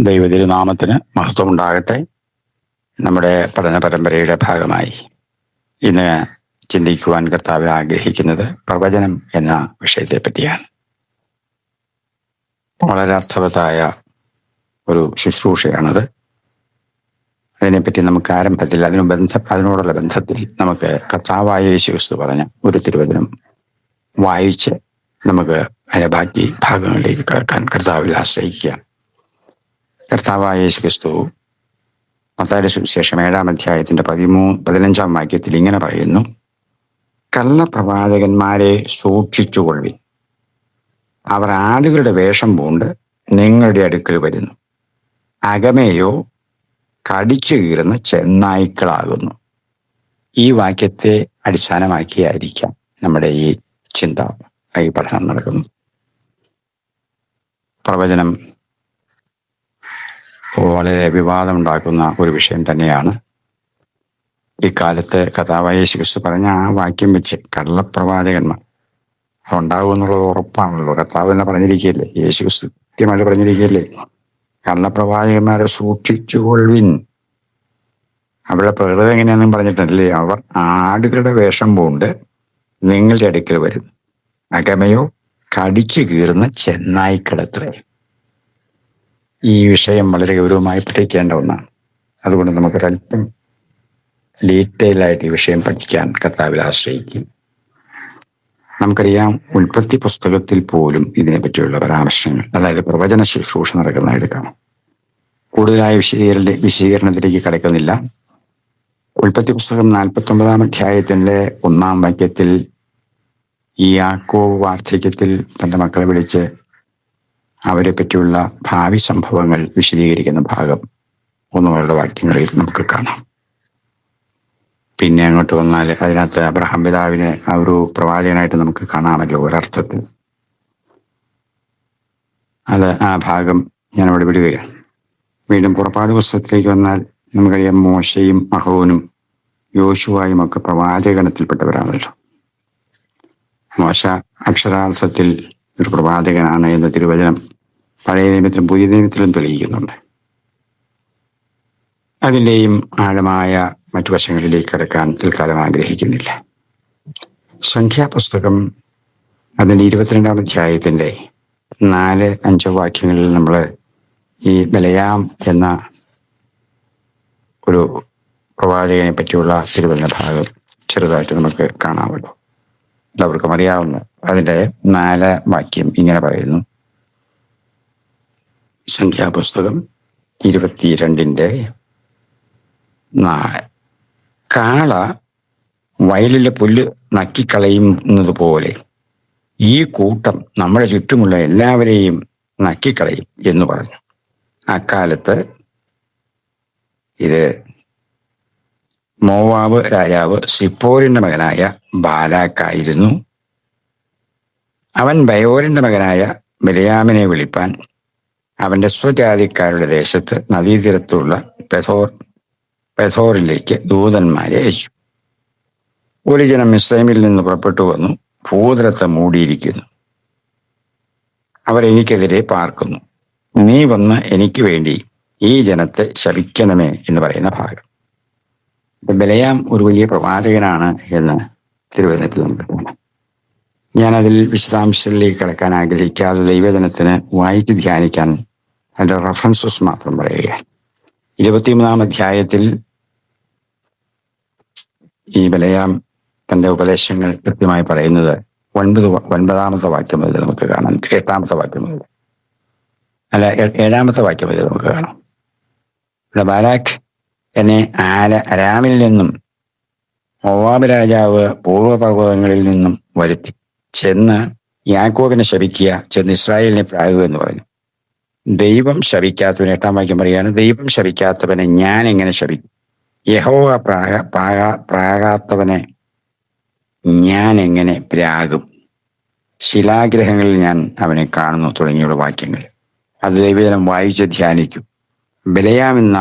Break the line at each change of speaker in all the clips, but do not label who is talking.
ദൈവതിരുനാമത്തിന് മഹത്വമുണ്ടാകട്ടെ. നമ്മുടെ പഠന പരമ്പരയുടെ ഭാഗമായി ഇന്ന് ചിന്തിക്കുവാൻ കർത്താവ് ആഗ്രഹിക്കുന്നത് പ്രവചനം എന്ന വിഷയത്തെ പറ്റിയാണ്. വളരെ അർത്ഥവത്തായ ഒരു ശുശ്രൂഷയാണത്. അതിനെപ്പറ്റി നമുക്ക് ആരംഭത്തിൽ അതിനോടുള്ള ബന്ധത്തിൽ നമുക്ക് കർത്താവായ യേശുക്രിസ്തു പറഞ്ഞ ഒരു തിരുവചനം വായിച്ച് നമുക്ക് അതിന്റെ ബാക്കി ഭാഗങ്ങളിലേക്ക് കടക്കാൻ കർത്താവിൽ ആശ്രയിക്കുക. കർത്താവായ യേശുക്രിസ്തു മത്തായിയുടെ സുവിശേഷം 7-ാം അധ്യായത്തിന്റെ 15-ാം വാക്യത്തിൽ ഇങ്ങനെ പറയുന്നു: കള്ളപ്രവാചകന്മാരെ സൂക്ഷിച്ചുകൊള്ളുവിൻ, അവർ ആടുകളുടെ വേഷം പൂണ്ട് നിങ്ങളുടെ അടുക്കൽ വരുന്നു, അകമേയോ കടിച്ചു കീറുന്ന ചെന്നായ്ക്കളാകുന്നു. ഈ വാക്യത്തെ അടിസ്ഥാനമാക്കിയായിരിക്കാം നമ്മുടെ ഈ ചിന്ത, ഈ പഠനം നടക്കുന്നു. പ്രവചനം വളരെ വിവാദമുണ്ടാക്കുന്ന ഒരു വിഷയം തന്നെയാണ്. ഇക്കാലത്ത് കർത്താവായ യേശുക്രിസ്തു പറഞ്ഞ ആ വാക്യം വെച്ച് കള്ളപ്രവാചകന്മാർ ഉണ്ടാകും എന്നുള്ളത് ഉറപ്പാണല്ലോ. കർത്താവ് തന്നെ പറഞ്ഞിരിക്കുകയല്ലേ, യേശുക്രിസ്തു കൃത്യമായിട്ട് പറഞ്ഞിരിക്കുകയല്ലേ, കള്ളപ്രവാചകന്മാരെ സൂക്ഷിച്ചുകൊള്ളുവിൻ. അവരുടെ പ്രകൃതം എങ്ങനെയാണെന്നും പറഞ്ഞിട്ടല്ലേ, അവർ ആടുകളുടെ വേഷം പൂണ്ട് നിങ്ങളുടെ അടുക്കൽ വരുന്നു, അകമയോ കടിച്ചു കീറുന്ന ചെന്നായ്ക്കളത്രേ. ഈ വിഷയം വളരെ ഗൗരവമായി പഠിക്കേണ്ട ഒന്നാണ്. അതുകൊണ്ട് നമുക്കൊരല്പം ഡീറ്റെയിൽ ആയിട്ട് ഈ വിഷയം പഠിക്കാൻ കർത്താവിൽ ആശ്രയിക്കും. നമുക്കറിയാം, ഉൽപ്പത്തി പുസ്തകത്തിൽ പോലും ഇതിനെപ്പറ്റിയുള്ള പരാമർശങ്ങൾ, അതായത് പ്രവചന ശുശ്രൂഷ നടക്കുന്നതായിട്ട് കാണാം. കൂടുതലായ വിശദീകരണത്തിലേക്ക് കടക്കുന്നില്ല. ഉൽപ്പത്തി പുസ്തകം 49-ാം അധ്യായത്തിന്റെ 1-ാം വാക്യത്തിൽ ഈ യാക്കോബ് വാർദ്ധക്യത്തിൽ തന്റെ മക്കളെ വിളിച്ച് അവരെ പറ്റിയുള്ള ഭാവി സംഭവങ്ങൾ വിശദീകരിക്കുന്ന ഭാഗം 1-ാം വാക്യങ്ങളിൽ നമുക്ക് കാണാം. പിന്നെ അങ്ങോട്ട് വന്നാൽ അതിനകത്ത് അബ്രഹാം പിതാവിനെ ആ ഒരു പ്രവാചകനായിട്ട് നമുക്ക് കാണാമല്ലോ ഒരർത്ഥത്തിൽ. ആ ഭാഗം ഞാനവിടെ വിടുകയാണ്. വീണ്ടും പുറപ്പാട് പുസ്തകത്തിലേക്ക് വന്നാൽ നമുക്കറിയാം, മോശയും അഹ്റോനും യോശുവായും ഒക്കെ പ്രവാചകഗണത്തിൽപ്പെട്ടവരാണല്ലോ. മോശ അക്ഷരാർത്ഥത്തിൽ ഒരു പ്രവാചകനാണ് എന്ന തിരുവചനം പഴയ നിയമത്തിലും പുതിയ നിയമത്തിലും തെളിയിക്കുന്നുണ്ട്. അതിൻ്റെയും ആഴമായ മറ്റു വശങ്ങളിലേക്ക് കടക്കാൻ തൽക്കാലം ആഗ്രഹിക്കുന്നില്ല. സംഖ്യാപുസ്തകം അതിൻ്റെ 22-ാം അധ്യായത്തിന്റെ 4-5 വാക്യങ്ങളിൽ നമ്മൾ ഈ ബലയാം എന്ന ഒരു പ്രവാചകനെ പറ്റിയുള്ള തിരുവചന ഭാഗം ചെറുതായിട്ട് നമുക്ക് കാണാമല്ലോ. എല്ലാവർക്കും അറിയാവുന്ന അതിൻ്റെ 4-ാം വാക്യം ഇങ്ങനെ പറയുന്നു. സംഖ്യാപുസ്തകം 22-ന്റെ 4: കാള വയലിലെ പുല്ല് നക്കിക്കളയുന്നത് പോലെ ഈ കൂട്ടം നമ്മുടെ ചുറ്റുമുള്ള എല്ലാവരെയും നക്കിക്കളയും എന്ന് പറഞ്ഞു. അക്കാലത്ത് ഇത് മോവാബ് രാജാവ് സിപ്പോരിന്റെ മകനായ ബാലാക്കായിരുന്നു. അവൻ ബയോരിന്റെ മകനായ ബലയാമിനെ വിളിപ്പാൻ അവന്റെ സ്വജാതിക്കാരുടെ ദേശത്ത് നദീതീരത്തുള്ള പെഥോറിലേക്ക് ദൂതന്മാരെ അയച്ചു. ഒരു ജനം മിസ്രൈമിൽ നിന്ന് പുറപ്പെട്ടു വന്നു, ഭൂതലത്തെ മൂടിയിരിക്കുന്നു. അവർ എനിക്കെതിരെ പാർക്കുന്നു. നീ വന്ന് എനിക്ക് വേണ്ടി ഈ ജനത്തെ ശപിക്കണമേ എന്ന് പറയുന്ന ഭാഗം. ബലയാം ഒരു വലിയ പ്രവാചകനാണ് എന്ന് തിരുവചനത്തിൽ നമുക്ക് കാണാം. ഞാനതിൽ വിശദാംശങ്ങളിലേക്ക് കടക്കാൻ ആഗ്രഹിക്കാതെ ദൈവജനത്തിന് വായിച്ച് ധ്യാനിക്കാൻ അതിൻ്റെ റെഫറൻസസ് മാത്രം പറയുകയാണ്. 23-ാം അധ്യായത്തിൽ ഈ ബലയാം തന്റെ ഉപദേശങ്ങൾ കൃത്യമായി പറയുന്നത് 9-ാമത്തെ വാക്യം മുതൽ നമുക്ക് കാണാം. 8-ാമത്തെ വാക്യം മുതൽ അല്ല 7-ാമത്തെ വാക്യം മുതൽ നമുക്ക് കാണാം. ഇവിടെ ബാലാഖ് എന്നെ അരാമിൽ നിന്നും മോവാബ് രാജാവ് പൂർവ്വപർവ്വതങ്ങളിൽ നിന്നും വരുത്തി, ചെന്ന് യാക്കോബിനെ ശപിക്കുക, ചെന്ന് ഇസ്രായേലിനെ പ്രാകുക എന്ന് പറഞ്ഞു. ദൈവം ശപിക്കാത്തവനെ, 8-ാം വാക്യം പറയുകയാണ്, ദൈവം ശപിക്കാത്തവനെ ഞാൻ എങ്ങനെ ശപിക്കും? യഹോവ പ്രാകാത്തവനെ ഞാൻ എങ്ങനെ പ്രാകും? ശിലാഗ്രഹങ്ങളിൽ ഞാൻ അവനെ കാണുന്നു തുടങ്ങിയുള്ള വാക്യങ്ങൾ അത് ദൈവജനം വായിച്ച് ധ്യാനിക്കും. ബലയാം എന്ന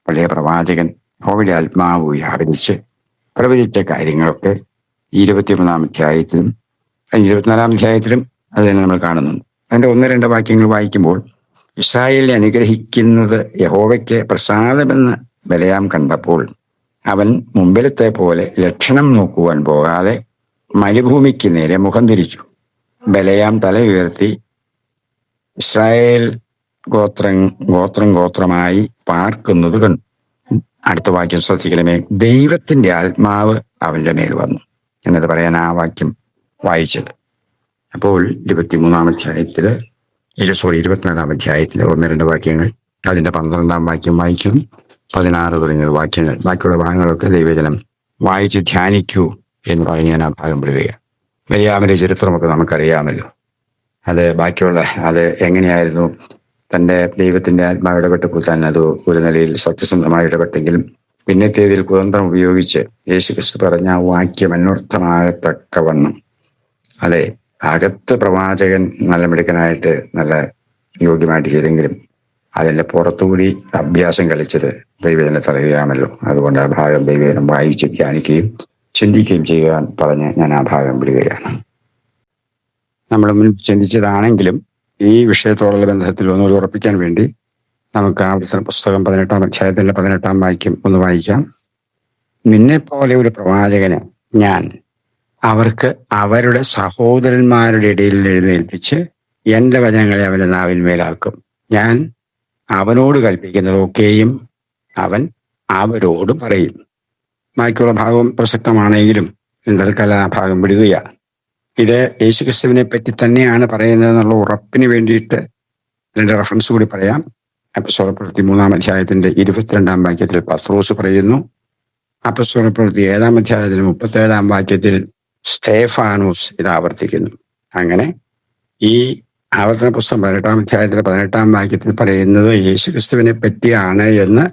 പഴയ പ്രവാചകൻ യഹോവയുടെ ആത്മാവ് വ്യാപരിച്ച് പ്രവചിച്ച കാര്യങ്ങളൊക്കെ 23-ാം അധ്യായത്തിലും 24-ാം അധ്യായത്തിലും അത് തന്നെ നമ്മൾ കാണുന്നുണ്ട്. അതിൻ്റെ 1-2 വാക്യങ്ങൾ വായിക്കുമ്പോൾ ഇസ്രായേലിനെ അനുഗ്രഹിക്കുന്നത് യഹോവയ്ക്ക് പ്രസാദമെന്ന് ബലയാം കണ്ടപ്പോൾ അവൻ മുമ്പിലത്തെ പോലെ ലക്ഷണം നോക്കുവാൻ പോകാതെ മരുഭൂമിക്ക് നേരെ മുഖം തിരിച്ചു. ബലയാം തല ഉയർത്തി ഇസ്രായേൽ ഗോത്രമായി പാർക്കുന്നത് കണ്ടു. അടുത്ത വാക്യം ശ്രദ്ധിക്കണമേ. ദൈവത്തിന്റെ ആത്മാവ് അവന്റെ മേൽ വന്നു എന്നത് പറയാൻ ആ വാക്യം വായിച്ചത്. അപ്പോൾ 22-ാം അധ്യായത്തിലെ 1-2 വാക്യങ്ങൾ, അതിന്റെ 12-ാം വാക്യം വായിക്കും, 16 തുടങ്ങിയ വാക്യങ്ങൾ, ബാക്കിയുള്ള ഭാഗങ്ങളൊക്കെ ദൈവജനം വായിച്ച് ധ്യാനിക്കൂ എന്ന് പറഞ്ഞ് ഞാൻ ആ ഭാഗം വിടുകയാണ്. ബലയാമിന്റെ ചരിത്രമൊക്കെ നമുക്കറിയാമല്ലോ. അത് എങ്ങനെയായിരുന്നു തന്റെ ദൈവത്തിന്റെ ആത്മാവ് ഇടപെട്ടപ്പോൾ തന്നെ അത് ഒരു നിലയിൽ സത്യസന്ധമായി ഇടപെട്ടെങ്കിലും പിന്നത്തേതിൽ കുതന്ത്രം ഉപയോഗിച്ച് യേശുക്രിസ്തു പറഞ്ഞ ആ വാക്യം അന്വർത്ഥമാകത്തക്കവണ്ണം, അതെ, അകത്ത് പ്രവാചകൻ നല്ല മിടുക്കനായിട്ട് നല്ല യോഗ്യമായിട്ട് ചെയ്തെങ്കിലും അതിന്റെ പുറത്തുകൂടി അഭ്യാസം കളിച്ചത് ദൈവജനത്തെ അറിയാമല്ലോ. അതുകൊണ്ട് ആ ഭാഗം ദൈവജനം വായിച്ച് ധ്യാനിക്കുകയും ചിന്തിക്കുകയും ചെയ്യുവാൻ പറഞ്ഞ് ഞാൻ ആ ഭാഗം വിടുകയാണ്. നമ്മൾ മുൻ ചിന്തിച്ചതാണെങ്കിലും ഈ വിഷയത്തോടുള്ള ബന്ധത്തിൽ ഒന്നുകൂടി ഉറപ്പിക്കാൻ വേണ്ടി നമുക്ക് ആവർത്തന പുസ്തകം 18-ാം അധ്യായത്തിന്റെ 18-ാം വാക്യം ഒന്ന് വായിക്കാം. നിന്നെ പോലെ ഒരു പ്രവാചകന് ഞാൻ അവർക്ക് അവരുടെ സഹോദരന്മാരുടെ ഇടയിൽ എഴുന്നേൽപ്പിച്ച് എന്റെ വചനങ്ങളെ അവന്റെ നാവിന്മേലാക്കും. ഞാൻ അവനോട് കൽപ്പിക്കുന്നതൊക്കെയും അവൻ അവരോട് പറയും. ബാക്കിയുള്ള ഭാഗം പ്രസക്തമാണെങ്കിലും തൽക്കാലം ആ ഭാഗം വിടുകയാണ്. ഇത് യേശുക്രിസ്തുവിനെ പറ്റി തന്നെയാണ് പറയുന്നത് എന്നുള്ള ഉറപ്പിന് വേണ്ടിയിട്ട് ഇതിന്റെ റെഫറൻസ് കൂടി പറയാം. അപ്പസ്തോലപ്രവൃത്തി 3-ാം അധ്യായത്തിന്റെ 22-ാം വാക്യത്തിൽ പത്രോസ് പറയുന്നു. അപ്പസ്തോലപ്രവൃത്തി 7-ാം അധ്യായത്തിൽ 37-ാം വാക്യത്തിൽ സ്തേഫാനോസ് ഇത് ആവർത്തിക്കുന്നു. അങ്ങനെ ഈ ആവർത്തന പുസ്തകം 18-ാം അധ്യായത്തിലെ 18-ാം വാക്യത്തിൽ പറയുന്നത് യേശുക്രിസ്തുവിനെ പറ്റിയാണ് എന്ന്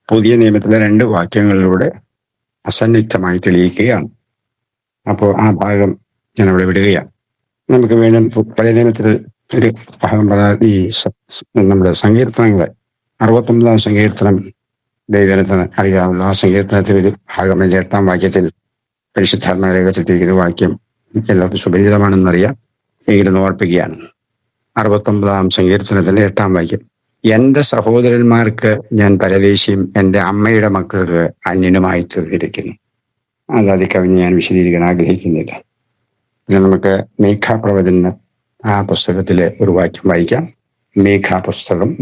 പുതിയ നിയമത്തിലെ 2 വാക്യങ്ങളിലൂടെ അസന്നിഗ്ധമായി തെളിയിക്കുകയാണ്. അപ്പോൾ ആ ഭാഗം ഞാൻ അവിടെ വിടുകയാണ്. നമുക്ക് വീണ്ടും പഴയ നിയമത്തിൽ ഒരു ഭാഗം ഈ നമ്മുടെ സങ്കീർത്തനങ്ങളെ 69-ാം സങ്കീർത്തനം ദൈവജനത്തിന് അറിയാമല്ലോ. ആ സങ്കീർത്തനത്തിൽ ഒരു ഭാഗം 8-ാം വാക്യത്തിൽ പരിശുദ്ധാത്മാ രേഖപ്പെടുത്തിയിരിക്കുന്ന വാക്യം എല്ലാവർക്കും സുപരിചിതമാണെന്നറിയാം, എങ്കിലും ഓർപ്പിക്കുകയാണ്. 69-ാം സങ്കീർത്തനത്തിന്റെ 8-ാം വാക്യം, എന്റെ സഹോദരന്മാർക്ക് ഞാൻ പരദേശിയും എന്റെ അമ്മയുടെ മക്കൾക്ക് അന്യനുമായി തീർന്നിരിക്കുന്നു. അത് കവിഞ്ഞ് ഞാൻ വിശദീകരിക്കാൻ ആഗ്രഹിക്കുന്നില്ല. പിന്നെ നമുക്ക് മീഖാപ്രവചന ആ പുസ്തകത്തിലെ ഒരു വാക്യം വായിക്കാം.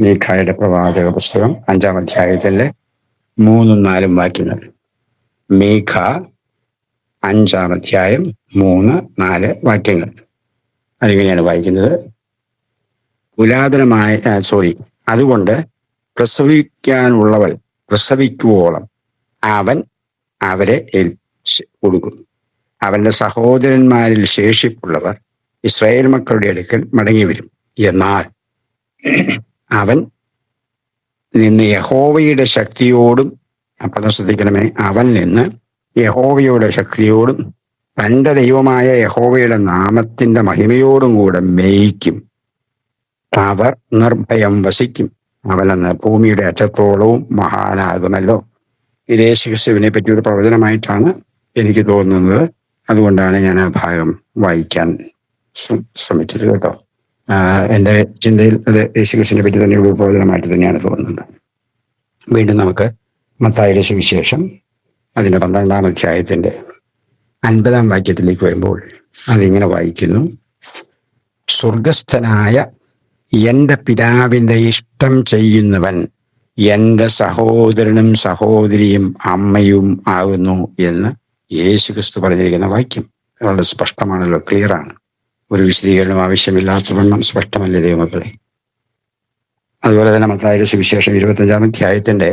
മീഖായുടെ പ്രവാചക പുസ്തകം 5-ാം അധ്യായത്തിലെ 3-4 വാക്യങ്ങൾ. മീഖ 5-ാം അധ്യായം 3-4 വാക്യങ്ങൾ. അതിങ്ങനെയാണ് വായിക്കുന്നത്. അതുകൊണ്ട് പ്രസവിക്കാനുള്ളവൾ പ്രസവിക്കുവോളം അവൻ അവരെ കൊടുക്കും. അവന്റെ സഹോദരന്മാരിൽ ശേഷിപ്പുള്ളവർ ഇസ്രായേൽ മക്കളുടെ അടുക്കൽ മടങ്ങി വരും. എന്നാൽ അവൻ നിന്ന് യഹോവയുടെ ശക്തിയോടും, അപ്പം ശ്രദ്ധിക്കണമേ, അവൻ നിന്ന് യഹോവയുടെ ശക്തിയോടും തന്റെ ദൈവമായ യഹോവയുടെ നാമത്തിന്റെ മഹിമയോടും കൂടെ മേയിക്കും. അവർ നിർഭയം വസിക്കും. അവനെന്ന് ഭൂമിയുടെ അറ്റത്തോളവും മഹാനാകുമല്ലോ. ഇത് യേശുക്രിസ്തുവിനെ പറ്റി ഒരു പ്രവചനമായിട്ടാണ് എനിക്ക് തോന്നുന്നത്. അതുകൊണ്ടാണ് ഞാൻ ആ ഭാഗം വായിക്കാൻ ശ്രമിച്ചത് കേട്ടോ. എൻ്റെ ചിന്തയിൽ അത് യേശുക്രിസ്തുവിനെ പറ്റി തന്നെ ഒരു പ്രവചനമായിട്ട് തന്നെയാണ് തോന്നുന്നത്. വീണ്ടും നമുക്ക് മത്തായിയുടെ സുവിശേഷം അതിൻ്റെ 12-ാം അധ്യായത്തിന്റെ 50-ാം വാക്യത്തിലേക്ക് വരുമ്പോൾ അതിങ്ങനെ വായിക്കുന്നു. സ്വർഗസ്ഥനായ എന്റെ പിതാവിന്റെ ഇഷ്ടം ചെയ്യുന്നവൻ എന്റെ സഹോദരനും സഹോദരിയും അമ്മയും ആകുന്നു എന്ന് യേശുക്രിസ്തു പറഞ്ഞിരിക്കുന്ന വാക്യം വളരെ സ്പഷ്ടമാണല്ലോ, ക്ലിയറാണ്. ഒരു വിശദീകരണം ആവശ്യമില്ലാത്തവണ്ണം സ്പഷ്ടമല്ലേ ദൈവമക്കളെ. അതുപോലെ തന്നെ മത്തായിയുടെ സുവിശേഷം 25-ാം അധ്യായത്തിന്റെ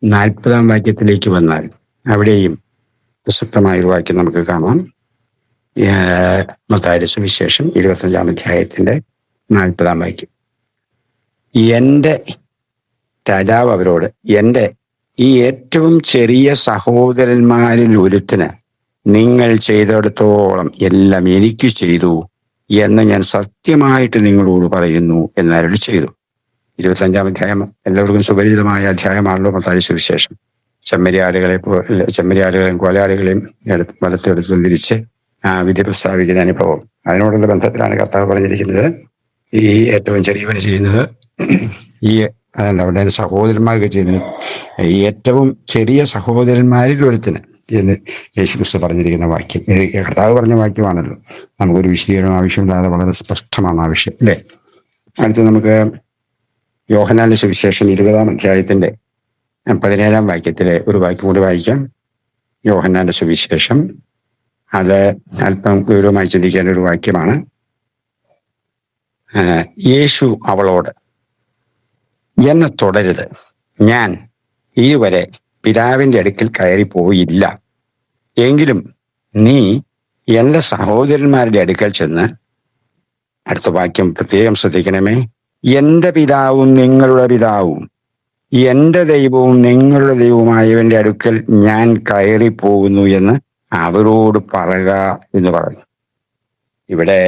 40-ാം വാക്യത്തിലേക്ക് വന്നാൽ അവിടെയും പ്രസക്തമായൊരു വാക്യം നമുക്ക് കാണാം. മത്തായിയുടെ സുവിശേഷം 25-ാം അധ്യായത്തിന്റെ 40-ാം വാക്യം. എന്റെ രാജാവ് അവരോട്, എന്റെ ഈ ഏറ്റവും ചെറിയ സഹോദരന്മാരിൽ ഒരുത്തിന് നിങ്ങൾ ചെയ്തെടുത്തോളം എല്ലാം എനിക്ക് ചെയ്തു എന്ന് ഞാൻ സത്യമായിട്ട് നിങ്ങളോട് പറയുന്നു എന്ന് അരുളി ചെയ്തു. 25-ാം അധ്യായം എല്ലാവർക്കും സുപരിചിതമായ അധ്യായമാണല്ലോ മത്തായി സുവിശേഷം. ചെമ്മരിയാടുകളെയും കോലാടുകളെയും വലത്തെടുത്ത് തിരിച്ച് വിധി പ്രസ്താവിക്കുന്ന അനുഭവം, അതിനോടുള്ള ബന്ധത്തിലാണ് കർത്താവ് പറഞ്ഞിരിക്കുന്നത്. ഈ ഏറ്റവും ചെറിയവന് ചെയ്യുന്നത് ഈ അതല്ല അവിടെ സഹോദരന്മാർക്ക് ചെയ്യുന്നത് ഈ ഏറ്റവും ചെറിയ സഹോദരന്മാരിൽ ഒരുത്തിന് എന്ന് യേശുക്രിസ്തു പറഞ്ഞിരിക്കുന്ന വാക്യം. ഇത് കർത്താവ് പറഞ്ഞ വാക്യമാണല്ലോ. നമുക്കൊരു വിശദീകരണം ആവശ്യമില്ലാതെ വളരെ സ്പഷ്ടമാണ് ആ വിഷയം, അല്ലേ? അടുത്ത് നമുക്ക് യോഹന്നാന്റെ സുവിശേഷം 20-ാം അധ്യായത്തിന്റെ 17-ാം വാക്യത്തിലെ ഒരു വാക്യം കൂടി വായിക്കാം. യോഹന്നാന്റെ സുവിശേഷം, അത് അല്പം ഗൗരവമായി ചിന്തിക്കേണ്ട ഒരു വാക്യമാണ്. യേശു അവളോട്, എന്നെ തുടരുത്, ഞാൻ ഇതുവരെ പിതാവിന്റെ അടുക്കൽ കയറിപ്പോയില്ല. എങ്കിലും നീ എന്റെ സഹോദരന്മാരുടെ അടുക്കൽ ചെന്ന്, അടുത്ത വാക്യം പ്രത്യേകം ശ്രദ്ധിക്കണമേ, എന്റെ പിതാവും നിങ്ങളുടെ പിതാവും എന്റെ ദൈവവും നിങ്ങളുടെ ദൈവവുമായവന്റെ അടുക്കൽ ഞാൻ കയറിപ്പോകുന്നു എന്ന് അവരോട് പറയുക എന്ന് പറഞ്ഞു. ഇവിടെ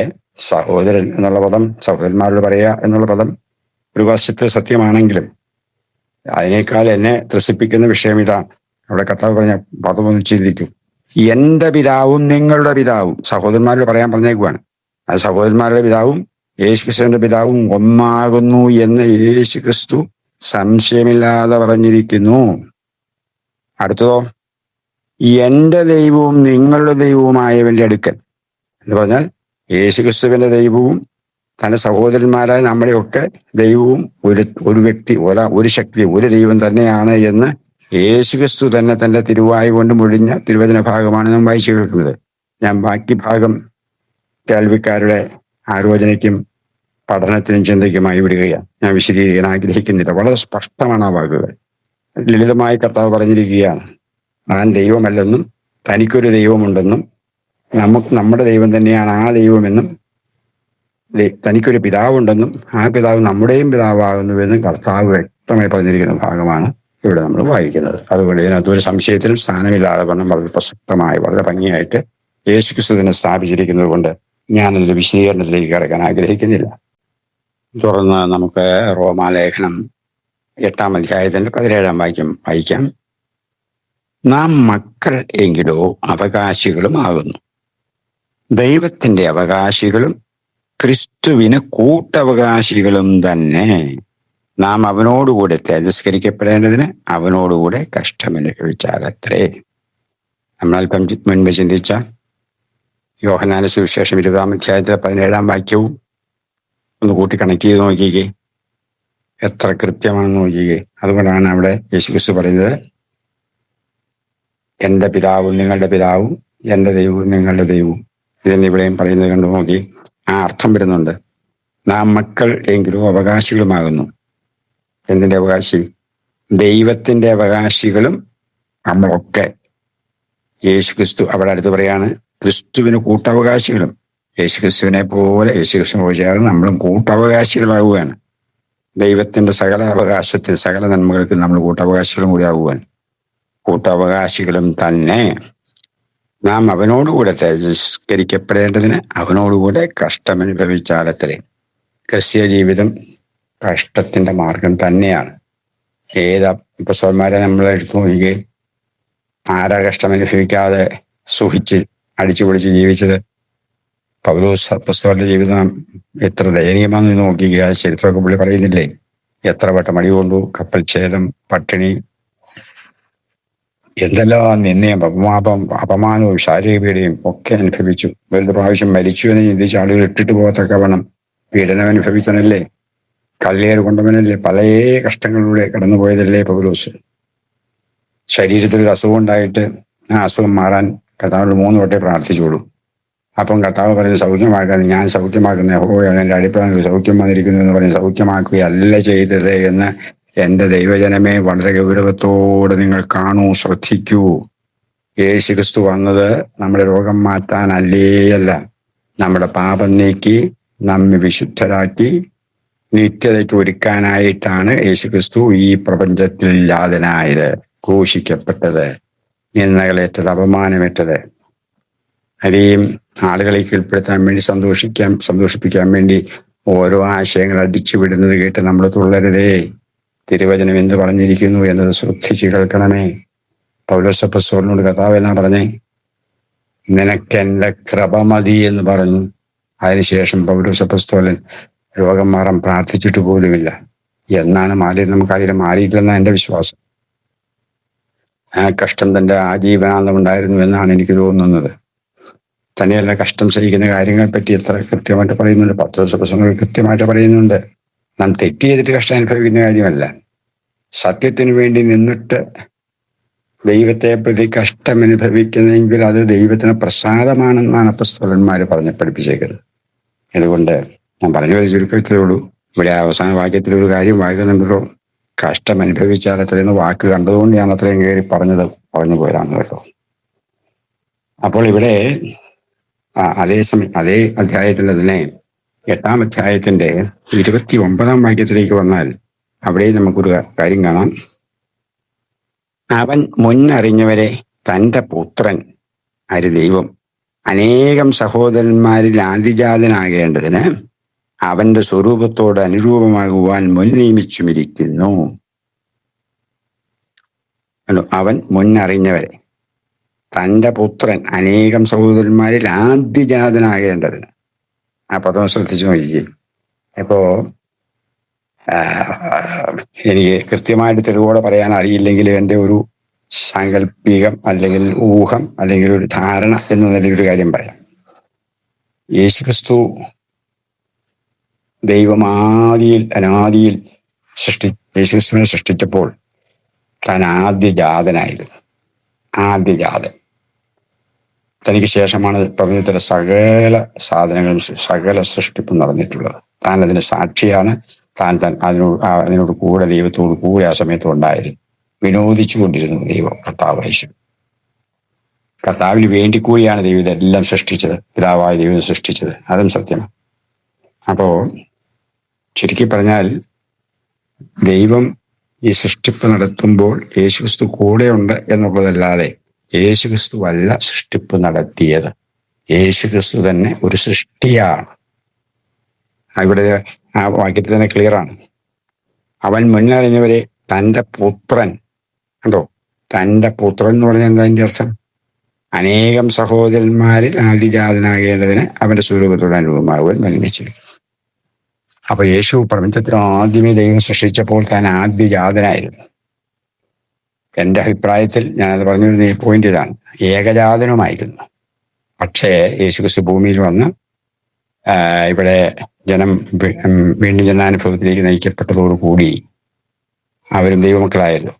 സഹോദരൻ എന്നുള്ള പദം, സഹോദരന്മാരോട് പറയുക എന്നുള്ള പദം ഒരു വശത്ത് സത്യമാണെങ്കിലും അതിനേക്കാൾ എന്നെ ത്രസിപ്പിക്കുന്ന വിഷയം ഇതാണ്. അവിടെ കർത്താവ് പറഞ്ഞ പദം ഒന്ന് ചിന്തിക്കും. എന്റെ പിതാവും നിങ്ങളുടെ പിതാവും, സഹോദരന്മാരോട് പറയാൻ പറഞ്ഞേക്കുവാണ്. അത് സഹോദരന്മാരുടെ പിതാവും യേശുക്രിസ്തുവിന്റെ പിതാവും ഒന്നാകുന്നു എന്ന് യേശുക്രിസ്തു സംശയമില്ലാതെ പറഞ്ഞിരിക്കുന്നു. അടുത്തതോ, എന്റെ ദൈവവും നിങ്ങളുടെ ദൈവവുമായവന്റെ അടുക്കൽ എന്ന് പറഞ്ഞാൽ യേശുക്രിസ്തുവിന്റെ ദൈവവും തന്റെ സഹോദരന്മാരായ നമ്മുടെയൊക്കെ ദൈവവും ഒരു വ്യക്തി, ഒരു ശക്തി, ഒരു ദൈവം തന്നെയാണ് എന്ന് യേശുക്രിസ്തു തന്നെ തന്റെ തിരുവായ കൊണ്ട് മൊഴിഞ്ഞ തിരുവചന ഭാഗമാണ് നാം വായിച്ചു കേൾക്കുന്നത്. ഞാൻ ബാക്കി ഭാഗം കേൾവിക്കാരുടെ ആലോചനയ്ക്കും പഠനത്തിനും ചിന്തയ്ക്കുമായി വിടുകയാണ്. ഞാൻ വിശദീകരിക്കാൻ ആഗ്രഹിക്കുന്നില്ല. വളരെ സ്പഷ്ടമാണ് ആ വാക്കുകൾ. ലളിതമായി കർത്താവ് പറഞ്ഞിരിക്കുകയാണ്, താൻ ദൈവമല്ലെന്നും തനിക്കൊരു ദൈവമുണ്ടെന്നും നമ്മുടെ ദൈവം തന്നെയാണ് ആ ദൈവമെന്നും തനിക്കൊരു പിതാവുണ്ടെന്നും ആ പിതാവ് നമ്മുടെയും പിതാവാകുന്നുവെന്നും കർത്താവ് വ്യക്തമായി പറഞ്ഞിരിക്കുന്ന ഭാഗമാണ് ഇവിടെ നമ്മൾ വായിക്കുന്നത്. അതുകൊണ്ട് ഇതിനകത്ത് ഒരു സംശയത്തിനും സ്ഥാനമില്ലാതെ വണ്ണം വളരെ പ്രസക്തമായി, വളരെ ഭംഗിയായിട്ട് യേശുക്രിസ്തു തന്നെ സ്ഥാപിച്ചിരിക്കുന്നത് കൊണ്ട് ഞാനതിന്റെ വിശദീകരണത്തിലേക്ക് കടക്കാൻ ആഗ്രഹിക്കുന്നില്ല. തുടർന്ന് നമുക്ക് റോമാലേഖനം 8-ാം അധ്യായത്തിന്റെ 17-ാം വാക്യം വായിക്കാം. നാം മക്കൾ എങ്കിലോ അവകാശികളും ആകുന്നു, ദൈവത്തിന്റെ അവകാശികളും ക്രിസ്തുവിന് കൂട്ടവകാശികളും തന്നെ. നാം അവനോടുകൂടെ തേജസ്കരിക്കപ്പെടേണ്ടതിന് അവനോടുകൂടെ കഷ്ടമനുഭവിച്ചാലത്രേ. നമ്മൾ അല്പം മുൻപ് ചിന്തിച്ച യോഹന്നാന്റെ സുവിശേഷം 20-ാം അധ്യായത്തിലെ 17-ാം വാക്യവും ഒന്ന് കൂട്ടി കണക്ട് ചെയ്ത് നോക്കിക്കേ, എത്ര കൃത്യമാണെന്ന് നോക്കിക്കേ. അതുകൊണ്ടാണ് അവിടെ യേശുക്രിസ്തു പറയുന്നത്, എന്റെ പിതാവും നിങ്ങളുടെ പിതാവും എന്റെ ദൈവവും നിങ്ങളുടെ ദൈവവും. ഇതെന്നിവിടെയും പറയുന്നത് കണ്ടു നോക്കി, ആ അർത്ഥം വരുന്നുണ്ട്. നാം മക്കൾ എങ്കിലും അവകാശികളുമാകുന്നു. എന്തിന്റെ അവകാശി? ദൈവത്തിന്റെ അവകാശികളും നമ്മളൊക്കെ. യേശുക്രിസ്തു അവിടെ അടുത്ത് പറയാണ്, ക്രിസ്തുവിന് കൂട്ടവകാശികളും. യേശുക്രിസ്തുവിനെ പോലെ യേശുക്രിസ്തുവിനോട് ചേർന്ന് നമ്മളും കൂട്ടവകാശികളാവുകയാണ്. ദൈവത്തിന്റെ സകല അവകാശത്തിൽ സകല നന്മകൾക്ക് നമ്മൾ കൂട്ടവകാശികളും കൂടി ആവുകയാണ്. കൂട്ടവകാശികളും തന്നെ. നാം അവനോടുകൂടെ തേജസ്കരിക്കപ്പെടേണ്ടതിന് അവനോടുകൂടെ കഷ്ടമനുഭവിച്ചാലത്രേ. ക്രിസ്തീയ ജീവിതം കഷ്ടത്തിന്റെ മാർഗം തന്നെയാണ്. അപ്പോസ്തലന്മാരെ നമ്മൾ എടുത്തു നോക്കിയേ, ആരാ കഷ്ടമനുഭവിക്കാതെ സുഖിച്ച് അടിച്ചുപൊളിച്ച് ജീവിച്ചത്? പൗലോസ് അപ്പോസ്തലന്റെ ജീവിതം എത്ര ദയനീയമാണെന്ന് നോക്കിക്കുക. ചരിത്രമൊക്കെ പുള്ളി പറയുന്നില്ലേ, എത്ര വട്ടം അടി കൊണ്ടു, കപ്പൽ ഛേദം, പട്ടിണി, എന്തെല്ലാം നിന്നയും അപമാനവും ശാരീരിക പീഡയും ഒക്കെ അനുഭവിച്ചു. ഒരു പ്രാവശ്യം മരിച്ചു എന്ന് ചിന്തിച്ച ആളുകൾ ഇട്ടിട്ട് പോകത്തക്കവണ്ണം പീഡനം അനുഭവിച്ചനല്ലേ, കല്ലേറ് കൊണ്ടവനല്ലേ, പല കഷ്ടങ്ങളിലൂടെ കടന്നുപോയതല്ലേ പൗലോസ്. ശരീരത്തിൽ ഒരു അസുഖം ഉണ്ടായിട്ട് ആ അസുഖം മാറാൻ കർത്താവിനോട് 3 വട്ടം പ്രാർത്ഥിച്ചോളൂ. അപ്പം കർത്താവ് പറഞ്ഞ് സൗഖ്യമാക്കാൻ, ഞാൻ സൗഖ്യമാക്കുന്ന യഹോവ അതിൻ്റെ അടിപ്പുറം സൗഖ്യം വന്നിരിക്കുന്നു എന്ന് പറഞ്ഞ് സൗഖ്യമാക്കുകയല്ല ചെയ്തത് എന്ന് എന്റെ ദൈവജനമേ വളരെ ഗൗരവത്തോടെ നിങ്ങൾ കാണൂ, ശ്രദ്ധിക്കൂ. യേശുക്രിസ്തു വന്നത് നമ്മുടെ രോഗം മാറ്റാനല്ലേയല്ല, നമ്മുടെ പാപം നീക്കി നമ്മെ വിശുദ്ധരാക്കി നിത്യതയ്ക്ക് ഒരുക്കാനായിട്ടാണ് യേശുക്രിസ്തു ഈ പ്രപഞ്ചത്തിൽ ലാതനായത്, ക്രൂശിക്കപ്പെട്ടത്, നിന്ദകളേറ്റത്, അപമാനമേറ്റത്. അതെയും ആളുകളെ കീഴ്പ്പെടുത്താൻ വേണ്ടി സന്തോഷിപ്പിക്കാൻ വേണ്ടി ഓരോ ആശയങ്ങൾ അടിച്ചു വിടുന്നത് കേട്ട് നമ്മൾ തുള്ളരുതേ. തിരുവചനം എന്ത് പറഞ്ഞിരിക്കുന്നു എന്നത് ശ്രദ്ധിച്ച് കേൾക്കണമേ. പൗലോസ് അപ്പോസ്തലനോട് കർത്താവ് എന്നാ പറഞ്ഞേ? നിനക്കെന്റെ കൃപ മതി എന്ന് പറഞ്ഞു. അതിനുശേഷം പൗലോസ് അപ്പോസ്തലൻ രോഗം മാറാൻ പ്രാർത്ഥിച്ചിട്ട് പോലുമില്ല. എന്നാണ് മാറിയത് നമുക്കറിയില്ല. മാറിയിട്ടില്ലെന്നാണ് എൻ്റെ വിശ്വാസം. ആ കഷ്ടം തൻ്റെ ആജീവനാന്തം ഉണ്ടായിരുന്നു എന്നാണ് എനിക്ക് തോന്നുന്നത്. തന്നെയല്ല, കഷ്ടം സഹിക്കുന്ന കാര്യങ്ങളെ പറ്റി എത്ര കൃത്യമായിട്ട് പറയുന്നുണ്ട്. 10 ദിവസ പ്രസംഗങ്ങൾ കൃത്യമായിട്ട് പറയുന്നുണ്ട്. നാം തെറ്റ് ചെയ്തിട്ട് കഷ്ടം അനുഭവിക്കുന്ന കാര്യമല്ല. സത്യത്തിന് വേണ്ടി നിന്നിട്ട് ദൈവത്തെ പ്രതി കഷ്ടം അനുഭവിക്കുന്നെങ്കിൽ അത് ദൈവത്തിന് പ്രസാദമാണെന്നാണ് അപ്പോസ്തലന്മാർ പറഞ്ഞ് പഠിപ്പിച്ചേക്കുന്നത്. അതുകൊണ്ട് ഞാൻ പറഞ്ഞു ഒരു ചുരുക്കത്തിലേ ഉള്ളൂ. ഇവിടെ അവസാന വാക്യത്തിൽ ഒരു കാര്യം വായിക്കുന്നുണ്ടല്ലോ, കഷ്ടം അനുഭവിച്ചാൽ അത്രയെന്ന് വാക്ക് കണ്ടതുകൊണ്ട് ഞാൻ അത്രയും കയറി പറഞ്ഞു പോയതാണ് കേട്ടോ. അപ്പോൾ ഇവിടെ അതേ അധ്യായത്തിൽ തന്നെ 8-ാം അധ്യായത്തിന്റെ 29-ാം വാക്യത്തിലേക്ക് വന്നാൽ അവിടെ നമുക്കൊരു കാര്യം കാണാം. അവൻ മുന്നറിഞ്ഞവരെ തൻ്റെ പുത്രൻ, ആര്? ദൈവം, അനേകം സഹോദരന്മാരിൽ ആദിജാതനാകേണ്ടതിന് അവന്റെ സ്വരൂപത്തോട് അനുരൂപമാകുവാൻ മുൻ നിയമിച്ചുമിരിക്കുന്നു. അവൻ മുന്നറിഞ്ഞവരെ തൻ്റെ പുത്രൻ അനേകം സഹോദരന്മാരിൽ ആദ്യജാതനാകേണ്ടതിന്. ആ പദം ശ്രദ്ധിച്ചു നോക്കിക്കേ. ഇപ്പോ എനിക്ക് കൃത്യമായിട്ട് തെളിവോടെ പറയാൻ അറിയില്ലെങ്കിൽ എൻ്റെ ഒരു സാങ്കല്പികം അല്ലെങ്കിൽ ഊഹം അല്ലെങ്കിൽ ഒരു ധാരണ എന്ന നിലയിൽ ഒരു കാര്യം പറയാം. യേശുക്രിസ്തു ദൈവം അനാദിയിൽ യേശുക്രിസ്തുവിനെ സൃഷ്ടിച്ചപ്പോൾ താൻ ആദ്യജാതനായിരുന്നു. ആദ്യജാതൻ. തനിക്ക് ശേഷമാണ് പ്രപഞ്ചത്തിലെ സകല സാധനങ്ങളും സകല സൃഷ്ടിപ്പും നടന്നിട്ടുള്ളത്. താൻ അതിന് സാക്ഷിയാണ്. താൻ അതിനോട് കൂടെ ദൈവത്തോട് കൂടെ ആ സമയത്ത് ഉണ്ടായിരുന്നു. വിനോദിച്ചു കൊണ്ടിരുന്നു ദൈവം, കർത്താവ് യേശു. കർത്താവിന് വേണ്ടി കൂടിയാണ് ദൈവം ഇതെല്ലാം സൃഷ്ടിച്ചത്. പിതാവായ ദൈവം സൃഷ്ടിച്ചത്. അതും സത്യമാണ്. അപ്പോ ചുരുക്കി പറഞ്ഞാൽ ദൈവം ഈ സൃഷ്ടിപ്പ് നടത്തുമ്പോൾ യേശുക്രിസ്തു കൂടെയുണ്ട് എന്നുള്ളതല്ലാതെ യേശുക്രിസ്തു അല്ല സൃഷ്ടിപ്പ് നടത്തിയത്. യേശുക്രിസ്തു തന്നെ ഒരു സൃഷ്ടിയാണ്. ഇവിടെ ആ വാക്യത്തിൽ തന്നെ ക്ലിയറാണ്. അവൻ മുന്നറിഞ്ഞവരെ തൻ്റെ പുത്രൻ, കണ്ടോ, തൻ്റെ പുത്രൻ എന്ന് പറഞ്ഞാൽ എന്താ അതിൻ്റെ അർത്ഥം? അനേകം സഹോദരന്മാരിൽ ആദിജാതനാകേണ്ടതിന് അവന്റെ സ്വരൂപത്തോട് അനുരൂപമാകുവാൻ നിർമ്മിച്ചിരിക്കുന്നു. അപ്പൊ യേശു പ്രപഞ്ചത്തിൽ ആദ്യമേ ദൈവം സൃഷ്ടിച്ചപ്പോൾ താൻ ആദ്യജാതനായിരുന്നു. എൻ്റെ അഭിപ്രായത്തിൽ ഞാനത് പറഞ്ഞിരുന്ന ഈ പോയിന്റ് ഇതാണ്, ഏകജാതനുമായിരുന്നു. പക്ഷേ യേശുക്രിസ്തു ഭൂമിയിൽ വന്ന് ഇവിടെ ജനം വീണ്ടും ജനാനുഭവത്തിലേക്ക് നയിക്കപ്പെട്ടതോടുകൂടി അവരും ദൈവമക്കളായല്ലോ.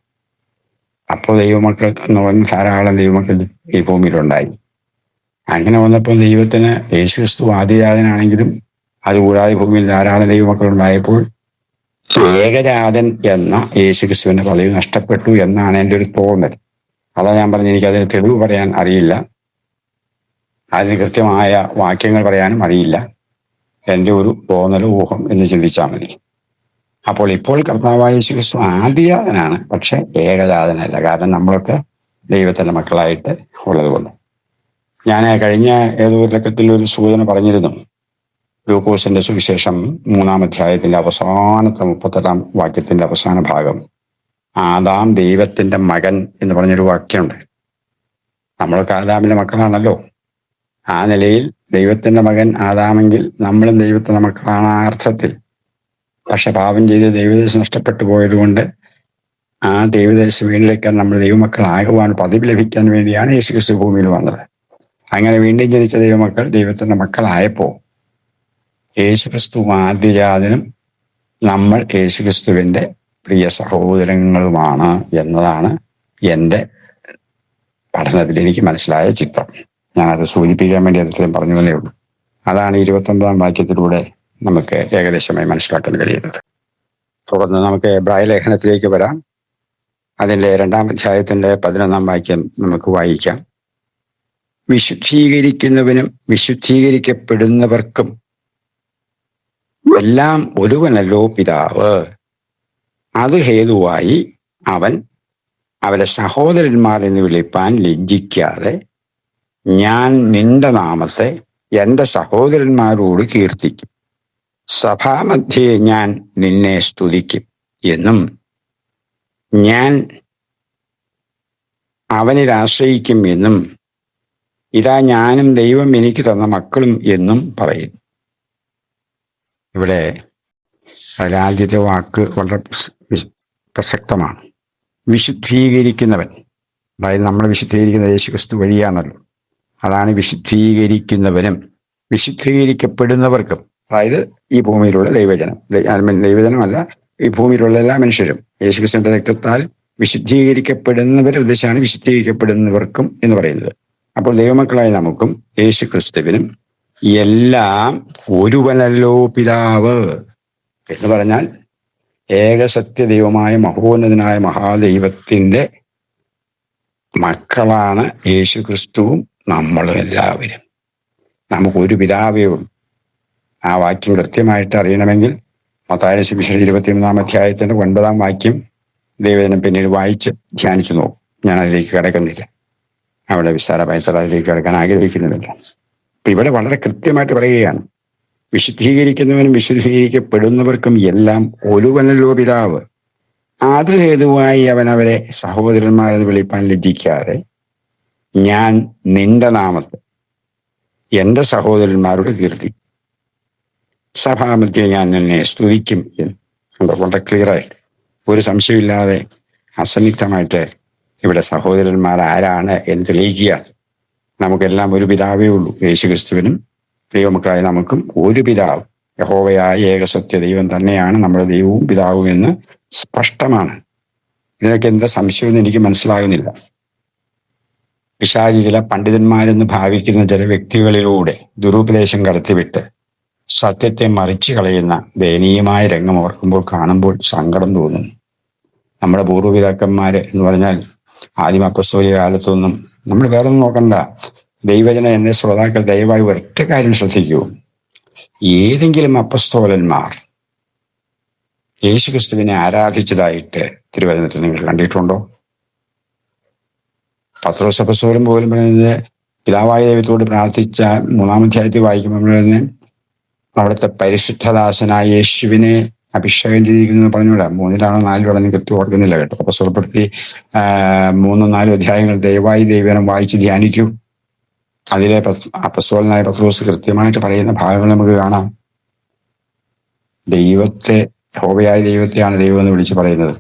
അപ്പോൾ ദൈവമക്കൾ എന്ന് പറഞ്ഞ് ധാരാളം ദൈവമക്കൾ ഈ ഭൂമിയിലുണ്ടായി. അങ്ങനെ വന്നപ്പോൾ ദൈവത്തിന് യേശുക്രിസ്തു ആദ്യജാതനാണെങ്കിലും അതുകൂടാതെ ഭൂമിയിൽ ധാരാളം ദൈവമക്കൾ ഉണ്ടായപ്പോൾ ഏകജാതൻ എന്ന യേശുക്രിസ്തുവിന്റെ പദവി നഷ്ടപ്പെട്ടു എന്നാണ് എൻ്റെ ഒരു തോന്നൽ. അതാ ഞാൻ പറഞ്ഞത്, എനിക്കതിന് തെളിവ് പറയാൻ അറിയില്ല, അതിന് കൃത്യമായ വാക്യങ്ങൾ പറയാനും അറിയില്ല. എൻ്റെ ഒരു തോന്നൽ, ഊഹം എന്ന് ചിന്തിച്ചാൽ മതി. അപ്പോൾ ഇപ്പോൾ കർത്താവായ യേശുക്രിസ്തു ആദ്യജാതനാണ്, പക്ഷെ ഏകജാതനല്ല. കാരണം നമ്മളൊക്കെ ദൈവത്തിൻ്റെ മക്കളായിട്ട് ഉള്ളതുകൊണ്ട്. ഞാൻ കഴിഞ്ഞ ഏതോ ഒരു ലക്കത്തിൽ ഒരു സൂചന പറഞ്ഞിരുന്നു. ലൂക്കോസിന്റെ സുവിശേഷം 3-ാം അധ്യായത്തിന്റെ അവസാനത്തെ 38-ാം വാക്യത്തിന്റെ അവസാന ഭാഗം, ആദാം ദൈവത്തിന്റെ മകൻ എന്ന് പറഞ്ഞൊരു വാക്യമുണ്ട്. നമ്മളൊക്കെ ആദാമിന്റെ മക്കളാണല്ലോ. ആ നിലയിൽ ദൈവത്തിന്റെ മകൻ ആദാമെങ്കിൽ നമ്മളും ദൈവത്തിന്റെ മക്കളാണ് ആ അർത്ഥത്തിൽ. പക്ഷെ പാപം ചെയ്ത് ദൈവദേശം നഷ്ടപ്പെട്ടു പോയതുകൊണ്ട് ആ ദൈവദേശം വീട്ടിലേക്കാൻ നമ്മൾ ദൈവമക്കളാകുവാൻ പദവി ലഭിക്കാൻ വേണ്ടിയാണ് യേശുക്രിസ്തു ഭൂമിയിൽ വന്നത്. അങ്ങനെ വീണ്ടും ജനിച്ച ദൈവമക്കൾ ദൈവത്തിന്റെ മക്കളായപ്പോൾ യേശുക്രിസ്തു ആദ്യജാതനും നമ്മൾ യേശുക്രിസ്തുവിന്റെ പ്രിയ സഹോദരങ്ങളുമാണ് എന്നതാണ് എൻ്റെ പഠനത്തിൽ എനിക്ക് മനസ്സിലായ ചിത്രം. ഞാനത് സൂചിപ്പിക്കാൻ വേണ്ടി അത്രയും പറഞ്ഞു എന്നേ ഉള്ളൂ. അതാണ് 29-ാം വാക്യത്തിലൂടെ നമുക്ക് ഏകദേശമായി മനസ്സിലാക്കാൻ കഴിയുന്നത്. തുടർന്ന് നമുക്ക് എബ്രായ ലേഖനത്തിലേക്ക് വരാം. അതിൻ്റെ 2-ാം അധ്യായത്തിന്റെ 11-ാം വാക്യം നമുക്ക് വായിക്കാം. വിശുദ്ധീകരിക്കുന്നവനും വിശുദ്ധീകരിക്കപ്പെടുന്നവർക്കും എല്ലാം ഒരുവനല്ലോ പിതാവ്. അത് ഹേതുവായി അവൻ അവരെ സഹോദരന്മാർ എന്ന് വിളിപ്പാൻ ലജ്ജിക്കാതെ, ഞാൻ നിന്റെ നാമത്തെ എൻ്റെ സഹോദരന്മാരോട് കീർത്തിക്കും, സഭാമധ്യേ ഞാൻ നിന്നെ സ്തുതിക്കും എന്നും ഞാൻ അവനിൽ ആശ്രയിക്കും എന്നും ഇതാ ഞാനും ദൈവം എനിക്ക് തന്ന മക്കളും എന്നും പറയും. ഇവിടെ അതിൽ ആദ്യത്തെ വാക്ക് വളരെ പ്രസക്തമാണ്. വിശുദ്ധീകരിക്കുന്നവൻ. അതായത് നമ്മളെ വിശുദ്ധീകരിക്കുന്ന യേശുക്രിസ്തു വഴിയാണല്ലോ. അതാണ് വിശുദ്ധീകരിക്കുന്നവനും വിശുദ്ധീകരിക്കപ്പെടുന്നവർക്കും. അതായത് ഈ ഭൂമിയിലുള്ള ദൈവജനം, ദൈവജനമല്ല, ഈ ഭൂമിയിലുള്ള എല്ലാ മനുഷ്യരും യേശുക്രിസ്തുവിന്റെ രക്തത്താൽ വിശുദ്ധീകരിക്കപ്പെടുന്നവരെ ഉദ്ദേശിച്ചാണ് വിശുദ്ധീകരിക്കപ്പെടുന്നവർക്കും എന്ന് പറയുന്നത്. അപ്പോൾ ദൈവമക്കളായ നമുക്കും യേശുക്രിസ്തുവിനും എല്ലാം ഒരുവനല്ലോ പിതാവ് എന്ന് പറഞ്ഞാൽ ഏകസത്യ ദൈവമായ മഹോന്നതനായ മഹാദൈവത്തിന്റെ മക്കളാണ് യേശുക്രിസ്തുവും നമ്മളും എല്ലാവരും. നമുക്കൊരു പിതാവേ ഉള്ളൂ. ആ വാക്യം കൃത്യമായിട്ട് അറിയണമെങ്കിൽ മത്തായിയുടെ സുവിശേഷം 23-ാം അധ്യായത്തിന്റെ 9-ാം വാക്യം ദൈവജനം പിന്നീട് വായിച്ച് ധ്യാനിച്ചു നോക്കും. ഞാൻ അതിലേക്ക് കിടക്കുന്നില്ല, അവിടെ വിസ്താരമായിട്ട് അതിലേക്ക് കിടക്കാൻ ആഗ്രഹിക്കുന്നുമില്ല. അപ്പൊ ഇവിടെ വളരെ കൃത്യമായിട്ട് പറയുകയാണ്, വിശുദ്ധീകരിക്കുന്നവനും വിശുദ്ധീകരിക്കപ്പെടുന്നവർക്കും എല്ലാം ഒരുവനല്ലോ പിതാവ്. അത് ഹേതുവായി അവൻ അവരെ സഹോദരന്മാരെന്ന് വിളിപ്പാൻ ലജ്ജിക്കാതെ, ഞാൻ നിന്റെ നാമത്തെ എന്റെ സഹോദരന്മാരുടെ കീർത്തി സഭാമധ്യേ ഞാൻ നിന്നെ സ്തുതിക്കും എന്ന് വളരെ ക്ലിയറായിട്ട്, ഒരു സംശയമില്ലാതെ അസന്നിഗ്ധമായിട്ട് ഇവിടെ സഹോദരന്മാർ ആരാണ് എന്ന് തെളിയിക്കുക. നമുക്കെല്ലാം ഒരു പിതാവേ ഉള്ളൂ. യേശുക്രിസ്തുവിനും ദൈവമക്കളായ നമുക്കും ഒരു പിതാവ്, യഹോവയായ ഏകസത്യ ദൈവം തന്നെയാണ് നമ്മുടെ ദൈവവും പിതാവും എന്ന് സ്പഷ്ടമാണ്. ഇതിനൊക്കെ എന്താ സംശയമെന്ന് എനിക്ക് മനസ്സിലാകുന്നില്ല. പിശാചി ചില പണ്ഡിതന്മാരെന്ന് ഭാവിക്കുന്ന ചില വ്യക്തികളിലൂടെ ദുരുപദേശം കടത്തിവിട്ട് സത്യത്തെ മറിച്ചു കളയുന്ന ദയനീയമായ രംഗം ഓർക്കുമ്പോൾ, കാണുമ്പോൾ സങ്കടം തോന്നുന്നു. നമ്മുടെ പൂർവ്വപിതാക്കന്മാര് എന്ന് പറഞ്ഞാൽ ആദിമ അപ്പസ്തോലിക കാലത്തൊന്നും നമ്മൾ വേറെ ഒന്നും നോക്കണ്ട. ദൈവജന എന്നെ ശ്രോതാക്കൾ ദയവായി ഒറ്റ കാര്യം ശ്രദ്ധിക്കൂ. ഏതെങ്കിലും അപ്പസ്തോലന്മാർ യേശുക്രിസ്തുവിനെ ആരാധിച്ചതായിട്ട് തിരുവചനത്തിൽ നിങ്ങൾ കണ്ടിട്ടുണ്ടോ? പത്രോസ് അപ്പസ്തോലൻ പോലും പറയുന്നത് പിതാവായ ദൈവത്തോട് പ്രാർത്ഥിച്ച 3-ാം അധ്യായത്തിൽ വായിക്കുമ്പോൾ തന്നെ അവിടുത്തെ പരിശുദ്ധദാസനായ യേശുവിനെ അഭിഷേകം ചെയ്തിരിക്കുന്നു പറഞ്ഞൂടാ. 3-ലാണോ 4-ലാണോ കൃത്യം ഓർക്കുന്നില്ല കേട്ടോ. അപ്പൊ സ്വലപ്പെടുത്തി 3-4 അധ്യായങ്ങൾ ദയവായി ദൈവനം വായിച്ച് ധ്യാനിക്കൂ. അതിലെ അപ്പസ്തോലനായ പത്രോസ് കൃത്യമായിട്ട് പറയുന്ന ഭാഗങ്ങൾ നമുക്ക് കാണാം. ദൈവത്തെ, യഹോവയായ ദൈവത്തെയാണ് ദൈവം എന്ന് വിളിച്ച് പറയുന്നത്.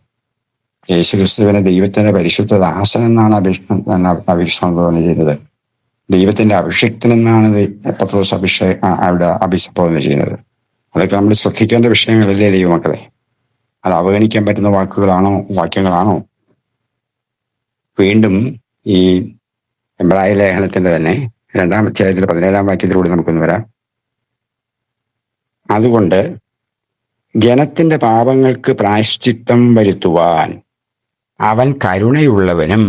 യേശുക്രിസ്തുവിനെ ദൈവത്തിന്റെ പരിശുദ്ധ ദാസൻ എന്നാണ് അഭിസംബോധന ചെയ്യുന്നത്. ദൈവത്തിന്റെ അഭിഷിക്തനെന്നാണ് പത്രോസ് അവിടെ അഭിസംബോധന ചെയ്യുന്നത്. അതൊക്കെ നമ്മൾ ശ്രദ്ധിക്കേണ്ട വിഷയങ്ങളല്ലേ ദൈവമക്കളെ? അത് അവഗണിക്കാൻ പറ്റുന്ന വാക്കുകളാണോ, വാക്യങ്ങളാണോ? വീണ്ടും ഈ എബ്രായ ലേഖനത്തിന്റെ തന്നെ 2-ാം അധ്യായത്തിൽ 17-ാം വാക്യത്തിലൂടെ നമുക്കൊന്ന് വരാം. അതുകൊണ്ട് ജനത്തിന്റെ പാപങ്ങൾക്ക് പ്രായശ്ചിത്തം വരുത്തുവാൻ അവൻ കരുണയുള്ളവനും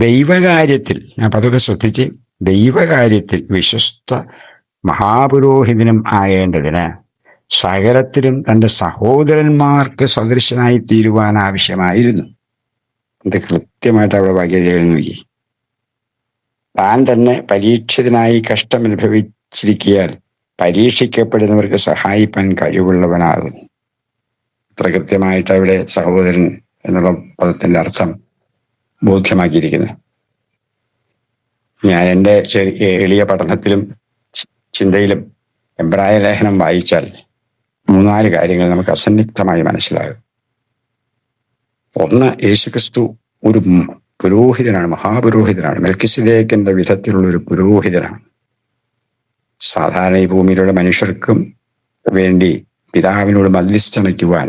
ദൈവകാര്യത്തിൽ, ഞാൻ അതൊക്കെ ശ്രദ്ധിച്ച്, ദൈവകാര്യത്തിൽ വിശ്വസ്ത മഹാപുരോഹിതനും ആകേണ്ടതിന് സകലത്തിലും തന്റെ സഹോദരന്മാർക്ക് സദൃശനായി തീരുവാൻ ആവശ്യമായിരുന്നു. ഇത് കൃത്യമായിട്ട് അവിടെ വാക്യം നോക്കി. താൻ തന്നെ പരീക്ഷിതനായി കഷ്ടമനുഭവിച്ചിരിക്കിയാൽ പരീക്ഷിക്കപ്പെടുന്നവർക്ക് സഹായിപ്പാൻ കഴിവുള്ളവനാകുന്നു. അത്ര കൃത്യമായിട്ട് അവിടെ സഹോദരൻ എന്നുള്ള പദത്തിന്റെ അർത്ഥം ബോധ്യമാക്കിയിരിക്കുന്നത്. ഞാൻ എൻ്റെ എളിയ പഠനത്തിലും ചിന്തയിലും എബ്രായ ലേഖനം വായിച്ചാൽ 3-4 കാര്യങ്ങൾ നമുക്ക് അസന്നിഗ്ധമായി മനസ്സിലാകും. ഒന്ന്, യേശുക്രിസ്തു ഒരു പുരോഹിതനാണ്, മഹാപുരോഹിതനാണ്. മെൽക്കിസേദെക്കിന്റെ വിധത്തിലുള്ള ഒരു പുരോഹിതനാണ്. സാധാരണ ഈ ഭൂമിയിലുള്ള മനുഷ്യർക്കും വേണ്ടി പിതാവിനോട് മധ്യസ്ഥനയ്ക്കുവാൻ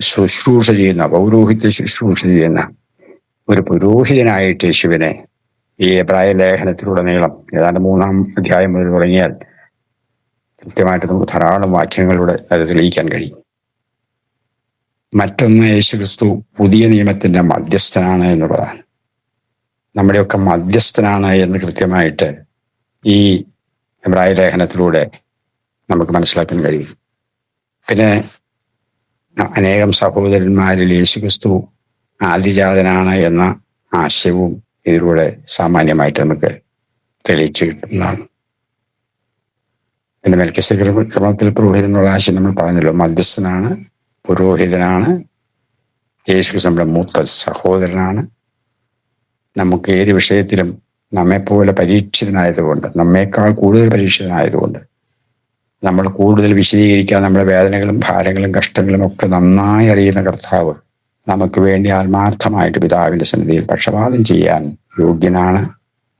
ശുശ്രൂഷ ചെയ്യുന്ന, പൗരോഹിത്യ ശുശ്രൂഷ ചെയ്യുന്ന ഒരു പുരോഹിതനായിട്ട് യേശുവിനെ ഈ എബ്രായ ലേഖനത്തിലുടനീളം ഏതാണ്ട് 3-ാം അധ്യായം മുതൽ തുടങ്ങിയാൽ കൃത്യമായിട്ട് നമുക്ക് ധാരാളം വാക്യങ്ങളിലൂടെ അത് തെളിയിക്കാൻ കഴിയും. മറ്റൊന്ന്, യേശുക്രിസ്തു പുതിയ നിയമത്തിന്റെ മധ്യസ്ഥനാണ് എന്നുള്ളതാണ്. നമ്മുടെയൊക്കെ മധ്യസ്ഥനാണ് എന്ന് കൃത്യമായിട്ട് ഈ എബ്രായ ലേഖനത്തിലൂടെ നമുക്ക് മനസ്സിലാക്കാൻ കഴിയും. പിന്നെ അനേകം സഹോദരന്മാരിൽ യേശുക്രിസ്തു ആദിജാതനാണ് എന്ന ആശയവും ഇതിലൂടെ സാമാന്യമായിട്ട് നമുക്ക് തെളിയിച്ചു കിട്ടുന്നതാണ്. പിന്നെ മെൽക്കിസേദെക്ക് ക്രമത്തിൽ പുരോഹിതൻ എന്നുള്ള ആശയം നമ്മൾ പറഞ്ഞല്ലോ. മധ്യസ്ഥനാണ്, പുരോഹിതനാണ്, യേശുക്രിസ്തു നമ്മുടെ മൂത്ത സഹോദരനാണ്. നമുക്ക് ഏത് വിഷയത്തിലും നമ്മെപ്പോലെ പരീക്ഷിതനായതുകൊണ്ട്, നമ്മേക്കാൾ കൂടുതൽ പരീക്ഷിതനായതുകൊണ്ട് നമ്മൾ കൂടുതൽ വിശദീകരിക്കാൻ നമ്മുടെ വേദനകളും ഭാരങ്ങളും കഷ്ടങ്ങളും ഒക്കെ നന്നായി അറിയുന്ന കർത്താവ് നമുക്ക് വേണ്ടി ആത്മാർത്ഥമായിട്ട് പിതാവിന്റെ സന്നിധിയിൽ പക്ഷപാതം ചെയ്യാൻ യോഗ്യനാണ്,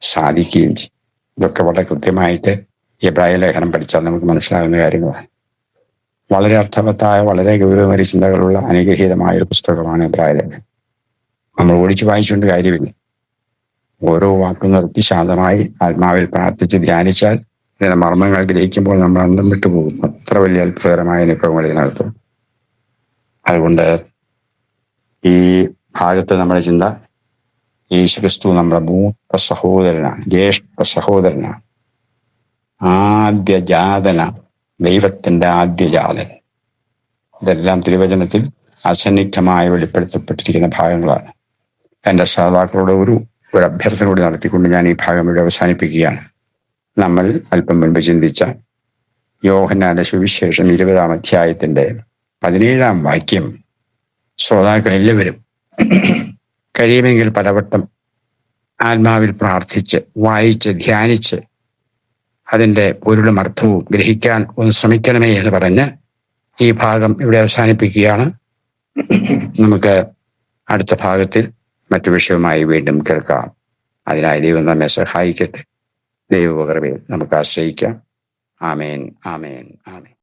സാധിക്കുകയും ചെയ്യും. ഇതൊക്കെ വളരെ കൃത്യമായിട്ട് എബ്രായ ലേഖനം പഠിച്ചാൽ നമുക്ക് മനസ്സിലാകുന്ന കാര്യങ്ങളാണ്. വളരെ അർത്ഥവത്തായ, വളരെ ഗൗരവമേറിയ ചിന്തകളുള്ള അനുഗ്രഹീതമായ ഒരു പുസ്തകമാണ് എബ്രായ ലേഖനം. നമ്മൾ ഓടിച്ചു വായിച്ചുകൊണ്ട് കാര്യമില്ല. ഓരോ വാക്കും നിർത്തി ശാന്തമായി ആത്മാവിൽ പ്രാർത്ഥിച്ച് ധ്യാനിച്ചാൽ ഇതിന്റെ മർമ്മങ്ങൾ ഗ്രഹിക്കുമ്പോൾ നമ്മൾ അന്തം വിട്ടുപോകും. അത്ര വലിയ അത്ഭുതകരമായ അനുഭവങ്ങൾ ഇതിനകത്ത്. അതുകൊണ്ട് ഈ ഭാഗത്ത് നമ്മുടെ ചിന്ത, യേശുക്രിസ്തു നമ്മുടെ മൂത്ത സഹോദരനാണ്, ജ്യേഷ്ഠ സഹോദരനാണ്, ആദ്യജാതന, ദൈവത്തിന്റെ ആദ്യജാതൻ. ഇതെല്ലാം തിരുവചനത്തിൽ അസന്നിഗ്ധമായി വെളിപ്പെടുത്തപ്പെട്ടിരിക്കുന്ന ഭാഗങ്ങളാണ്. എൻ്റെ ശ്രോതാക്കളോട് ഒരു അഭ്യർത്ഥന കൂടി നടത്തിക്കൊണ്ട് ഞാൻ ഈ ഭാഗം ഇവിടെ അവസാനിപ്പിക്കുകയാണ്. നമ്മൾ അല്പം മുൻപ് ചിന്തിച്ച യോഹന്നാന്റെ സുവിശേഷം 20-ാം അധ്യായത്തിന്റെ 17-ാം വാക്യം ശ്രോതാക്കൾ എല്ലാവരും കഴിയുമെങ്കിൽ പലവട്ടം ആത്മാവിൽ പ്രാർത്ഥിച്ച് വായിച്ച് ധ്യാനിച്ച് അതിൻ്റെ പൊരുളും അർത്ഥവും ഗ്രഹിക്കാൻ ഒന്ന് ശ്രമിക്കണമേ എന്ന് പറഞ്ഞ് ഈ ഭാഗം ഇവിടെ അവസാനിപ്പിക്കുകയാണ്. നമുക്ക് അടുത്ത ഭാഗത്തിൽ മറ്റു വിഷയവുമായി വീണ്ടും കേൾക്കാം. അതിനായി ദൈവം നമ്മെ സഹായിക്കട്ടെ. ദൈവകൃപയിൽ നമുക്ക് ആശ്രയിക്കാം. ആമേൻ, ആമേൻ, ആമേൻ.